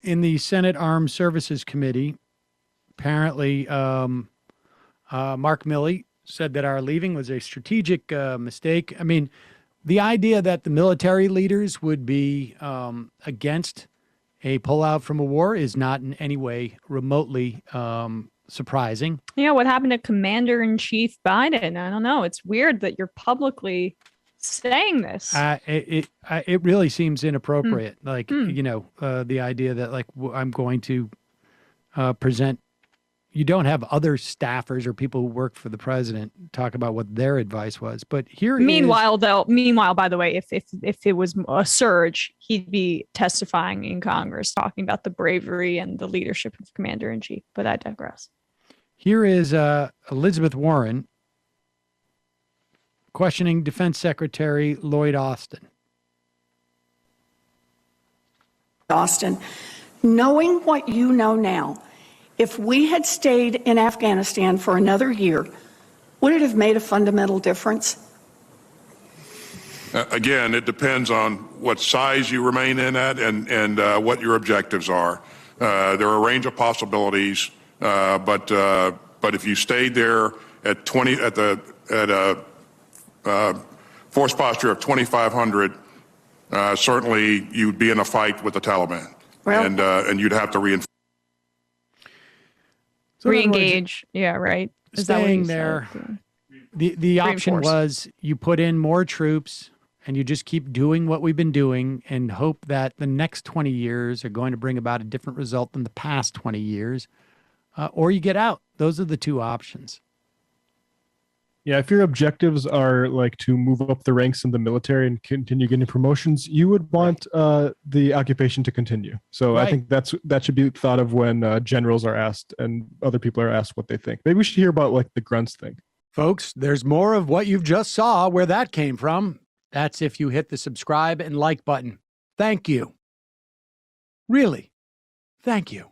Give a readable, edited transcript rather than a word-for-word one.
In the Senate Armed Services Committee, apparently Mark Milley said that our leaving was a strategic mistake. I mean, the idea that the military leaders would be against a pullout from a war is not in any way remotely surprising. What happened to Commander-in-Chief Biden? I don't know. It's weird that you're publicly saying this. It really seems inappropriate. Like, the idea that like I'm going to present. You don't have other staffers or people who work for the president talk about what their advice was. But meanwhile, by the way, if it was a surge, he'd be testifying in Congress, talking about the bravery and the leadership of Commander-in-Chief. But I digress. Here is Elizabeth Warren questioning Defense Secretary Lloyd Austin. Austin, knowing what you know now, if we had stayed in Afghanistan for another year, would it have made a fundamental difference? Again, it depends on what size you remain in at and what your objectives are. There are a range of possibilities, but if you stayed there at a force posture of 2,500, certainly you'd be in a fight with the Taliban, and you'd have to reinforce. So re-engage. Yeah, right. Is staying there. The option was you put in more troops and you just keep doing what we've been doing and hope that the next 20 years are going to bring about a different result than the past 20 years, or you get out. Those are the two options. Yeah, if your objectives are like to move up the ranks in the military and continue getting promotions, you would want the occupation to continue. So I think that should be thought of when generals are asked and other people are asked what they think. Maybe we should hear about like the grunts thing. Folks, there's more of what you've just saw where that came from. That's if you hit the subscribe and like button. Thank you. Really, thank you.